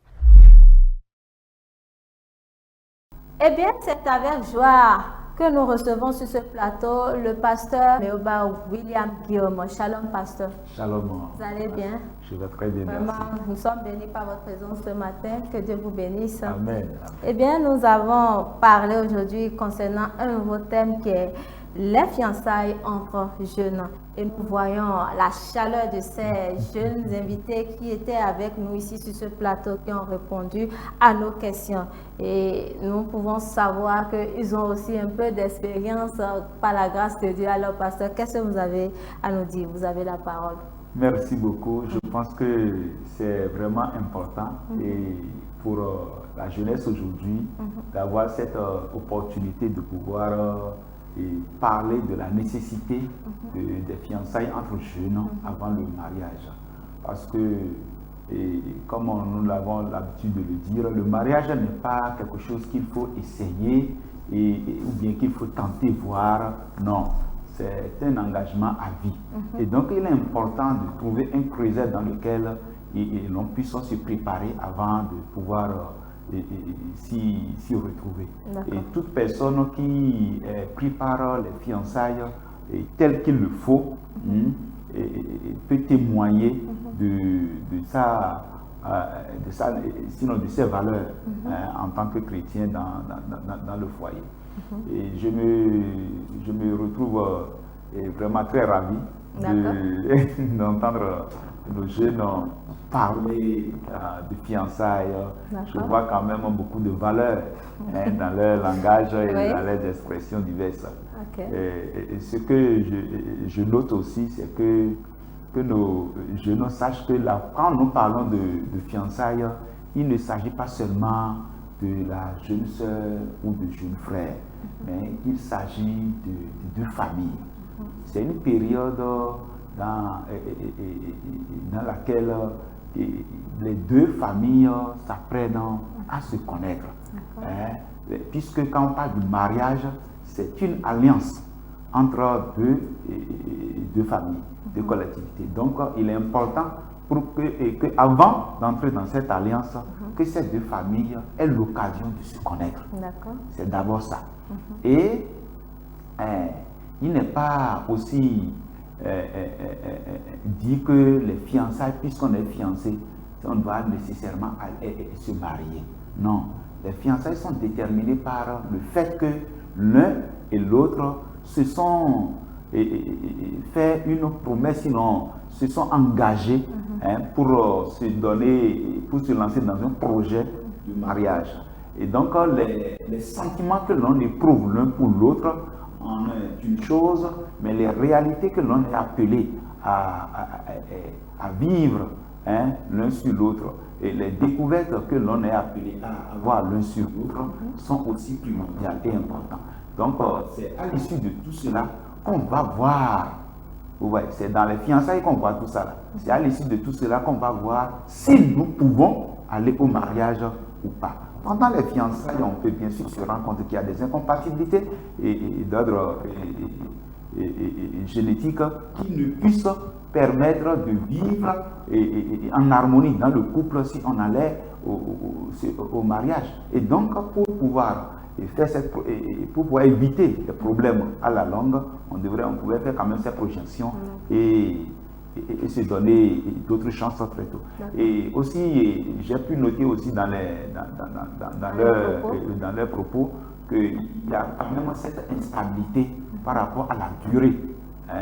Eh bien, c'est avec joie que nous recevons sur ce plateau le pasteur Méoba William Guillaume. Shalom, pasteur. Shalom. Vous allez bien? Je vais très bien, Vraiment, merci. nous sommes bénis par votre présence ce matin. Que Dieu vous bénisse. Amen. Eh bien, nous avons parlé aujourd'hui concernant un nouveau thème qui est les fiançailles entre jeunes. Et nous voyons la chaleur de ces jeunes invités qui étaient avec nous ici sur ce plateau, qui ont répondu à nos questions. Et nous pouvons savoir qu'ils ont aussi un peu d'expérience par la grâce de Dieu. Alors, pasteur, qu'est-ce que vous avez à nous dire? Vous avez la parole. Merci beaucoup. Je pense que c'est vraiment important et pour la jeunesse aujourd'hui d'avoir cette opportunité de pouvoir parler de la nécessité des fiançailles entre jeunes avant le mariage. Parce que, comme nous avons l'habitude de le dire, le mariage n'est pas quelque chose qu'il faut essayer ou bien qu'il faut tenter voir. Non. C'est un engagement à vie. Et donc, il est important de trouver un creuset dans lequel l'on puisse se préparer avant de pouvoir s'y retrouver. Et toute personne qui prépare les fiançailles telles qu'il le faut, peut témoigner de sinon de ses valeurs en tant que chrétien dans le foyer. Et je me retrouve vraiment très ravi d'entendre nos jeunes parler de fiançailles. Je vois quand même beaucoup de valeurs dans leur langage et dans leurs expressions diverses. Et ce que je note aussi, c'est que nos jeunes sachent que quand nous parlons de fiançailles, il ne s'agit pas seulement de la jeune sœur ou du jeune frère, mais il s'agit de deux familles. C'est une période dans laquelle les deux familles s'apprennent à se connaître. Puisque quand on parle du mariage, c'est une alliance entre deux familles, deux collectivités. Donc, il est important qu'avant d'entrer dans cette alliance, que ces deux familles aient l'occasion de se connaître. C'est d'abord ça. Et il n'est pas aussi dit que les fiançailles, puisqu'on est fiancé, on doit nécessairement se marier. Non, les fiançailles sont déterminées par le fait que l'un et l'autre se sont fait une promesse, sinon se sont engagés pour se donner, pour se lancer dans un projet de mariage. Et donc les sentiments que l'on éprouve l'un pour l'autre en est une chose, mais les réalités que l'on est appelé à vivre l'un sur l'autre et les découvertes que l'on est appelé à avoir l'un sur l'autre sont aussi primordiales et importantes. Donc c'est à l'issue de tout cela qu'on va voir, c'est dans les fiançailles qu'on voit tout ça. C'est à l'issue de tout cela qu'on va voir si nous pouvons aller au mariage ou pas. Pendant les fiançailles, on peut bien sûr se rendre compte qu'il y a des incompatibilités d'ordre génétique qui ne puissent permettre de vivre en harmonie dans le couple si on allait au mariage. Et donc, pour pouvoir éviter les problèmes à la longue, on pouvait faire quand même ces projections et se donner d'autres chances très tôt. Et aussi, j'ai pu noter aussi dans leurs propos qu'il y a quand même cette instabilité par rapport à la durée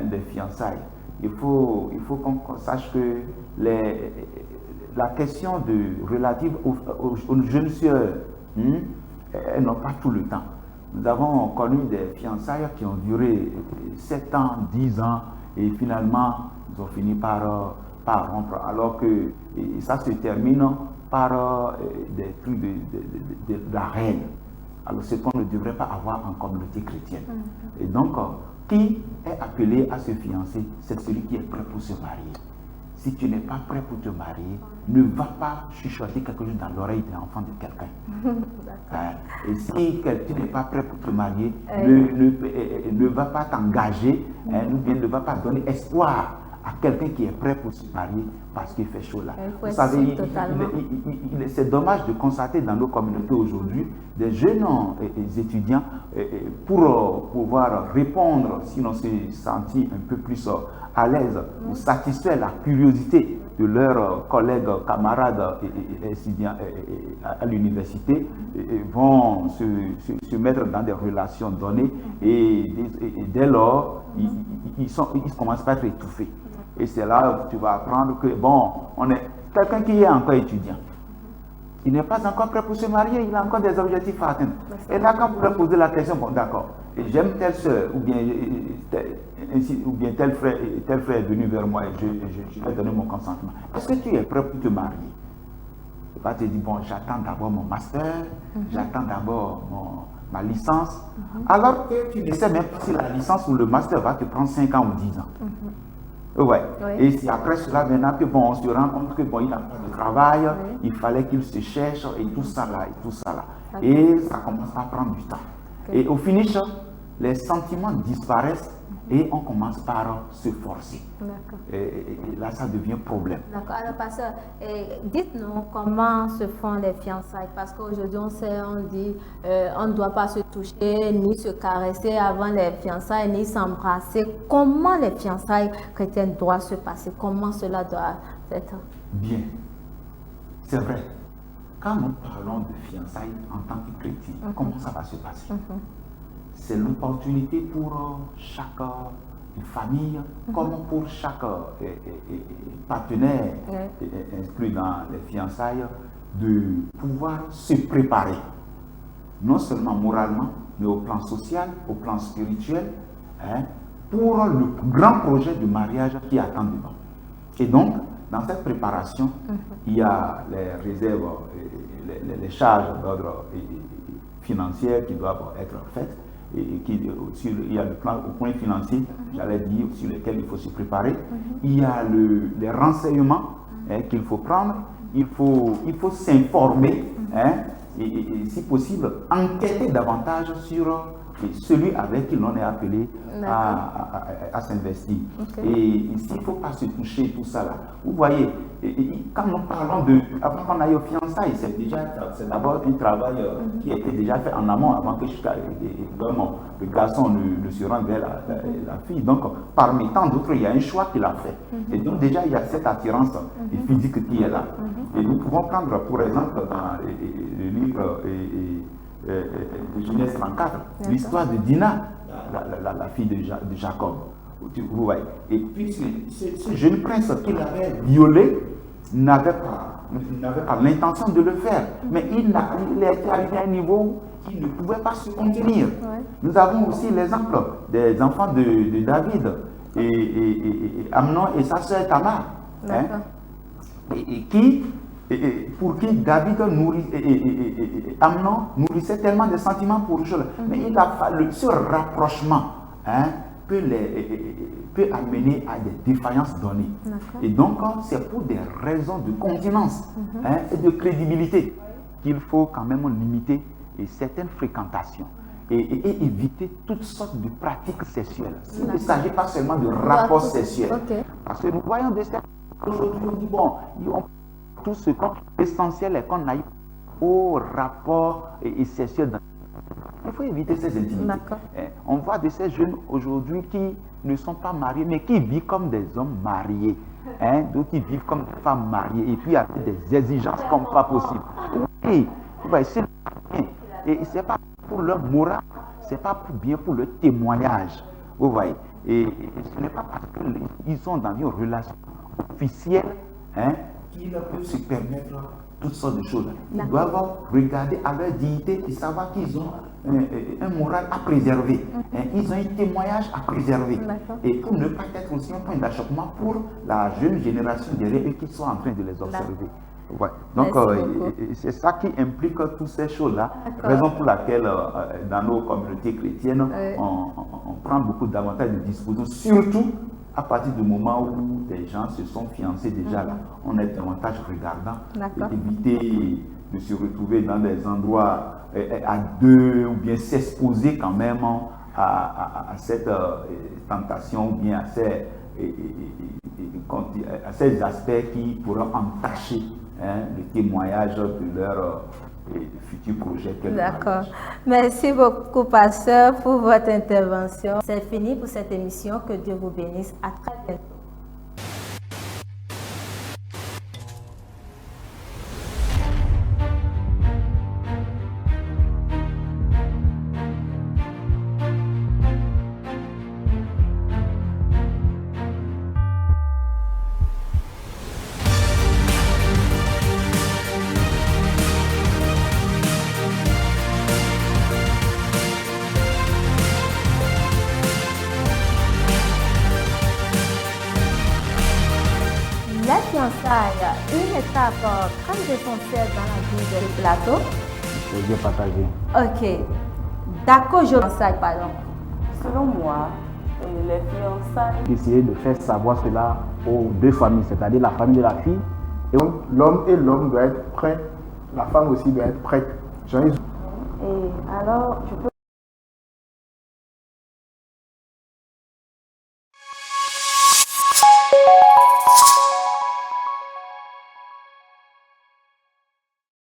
des fiançailles. Il faut qu'on sache que la question relative aux jeunes sœurs, elles n'ont pas tout le temps. Nous avons connu des fiançailles qui ont duré 7 ans, 10 ans, et finalement, ils ont fini par rompre. Alors que ça se termine par des trucs de la reine. Alors, ce qu'on ne devrait pas avoir en communauté chrétienne. Et donc, qui est appelé à se fiancer? C'est celui qui est prêt pour se marier. Si tu n'es pas prêt pour te marier, ne va pas chuchoter quelque chose dans l'oreille de l'enfant de quelqu'un. Et si tu n'es pas prêt pour te marier, ne va pas t'engager, ne va pas donner espoir à quelqu'un qui est prêt pour se marier parce qu'il fait chaud là. Vous savez, c'est dommage de constater dans nos communautés aujourd'hui des jeunes étudiants pour pouvoir répondre, sinon se sentir un peu plus à l'aise ou satisfaire la curiosité de leurs collègues, camarades étudiants à l'université, vont se mettre dans des relations données et dès lors, ils commencent par être étouffés. Et c'est là où tu vas apprendre que, bon, on est quelqu'un qui est encore étudiant. Il n'est pas encore prêt pour se marier, il a encore des objectifs à atteindre. Et là, quand vous leur posez la question, bon, d'accord, j'aime telle soeur, ou bien tel frère est venu vers moi et je vais donner mon consentement. Est-ce que tu es prêt pour te marier? Il va te dire, bon, j'attends d'abord mon master, j'attends d'abord ma licence, alors que tu ne sais même pas si la licence ou le master va te prendre 5 ans ou 10 ans. Et c'est après cela maintenant que on se rend compte que il n'a pas de travail, il fallait qu'il se cherche et tout ça là, et ça commence à prendre du temps. Et au finish, les sentiments disparaissent et on commence par se forcer. Et là, ça devient problème. D'accord. Alors, pasteur, dites-nous comment se font les fiançailles, parce qu'aujourd'hui, on dit on ne doit pas se toucher, ni se caresser avant les fiançailles, ni s'embrasser. Comment les fiançailles chrétiennes doivent se passer? Comment cela doit être? Bien. C'est vrai. Quand nous parlons de fiançailles en tant que chrétiens, comment ça va se passer? C'est l'opportunité pour chaque famille, comme pour chaque partenaire inclus dans les fiançailles, de pouvoir se préparer, non seulement moralement, mais au plan social, au plan spirituel, pour le grand projet de mariage qui attend devant. Et donc, dans cette préparation, il y a les réserves, les charges d'ordre financier qui doivent être faites. Et il y a le plan au point financier, j'allais dire, sur lequel il faut se préparer. Il y a les renseignements qu'il faut prendre. Il faut s'informer, et si possible, enquêter davantage sur celui avec qui l'on est appelé à s'investir. Et ici, il ne faut pas se toucher, tout ça là. Vous voyez, quand nous parlons avant qu'on aille aux fiançailles, c'est d'abord un travail qui a été déjà fait en amont avant que le garçon ne se rende vers la fille. Donc, parmi tant d'autres, il y a un choix qu'il a fait. Et donc, déjà, il y a cette attirance physique qui est là. Et nous pouvons prendre, pour exemple, dans le livre de Genèse 34, l'histoire de Dina, la fille de Jacob. Vous voyez. Et puis ce jeune prince qu'il avait violé n'avait pas l'intention de le faire, mais il est arrivé à un niveau qu'il ne pouvait pas se contenir. Nous avons aussi l'exemple des enfants de David et Amnon et sa sœur Tamar, pour qui David Amnon nourrissait tellement de sentiments pour eux. Mais il a fallu ce rapprochement peut amener à des défaillances données. Et donc, c'est pour des raisons de continence et de crédibilité qu'il faut quand même limiter certaines fréquentations et éviter toutes sortes de pratiques sexuelles. Il ne s'agit pas seulement de rapports sexuels. Parce que nous voyons des sectes aujourd'hui, on dit, bon, tout ce qu'on essentiel est qu'on aille au rapport sexuel. Il faut éviter ces intimités. On voit de ces jeunes aujourd'hui qui ne sont pas mariés, mais qui vivent comme des hommes mariés. D'autres qui vivent comme des femmes mariées et puis avec des exigences comme pas possible. Et c'est pas pour leur morale, c'est pas bien pour leur témoignage. Vous voyez. Et ce n'est pas parce qu'ils sont dans une relation officielle qu'ils peuvent se permettre toutes sortes de choses. Ils doivent regarder à leur dignité et savoir qu'ils ont un moral à préserver. Ils ont un témoignage à préserver. Et pour ne pas être aussi un point d'achoppement pour la jeune génération derrière eux qui sont en train de les observer. Ouais. Donc, c'est ça qui implique toutes ces choses-là. Raison pour laquelle, dans nos communautés chrétiennes, on prend beaucoup davantage de dispositions, surtout à partir du moment où des gens se sont fiancés déjà là. On est davantage regardant et éviter de se retrouver dans des endroits à deux ou bien s'exposer quand même à cette tentation ou bien à ces aspects qui pourront entacher le témoignage de leur futur projet. D'accord. Merci beaucoup, pasteur, pour votre intervention. C'est fini pour cette émission. Que Dieu vous bénisse. À très bientôt. Une étape très essentielle dans la vie du plateau. C'est bien partagé. Ok. D'accord, je fiançailles, pardon. Selon moi, les fiançailles... Essayer de faire savoir cela aux deux familles, c'est-à-dire la famille de la fille. Et l'homme doit être prêt, la femme aussi doit être prête. Et alors, je peux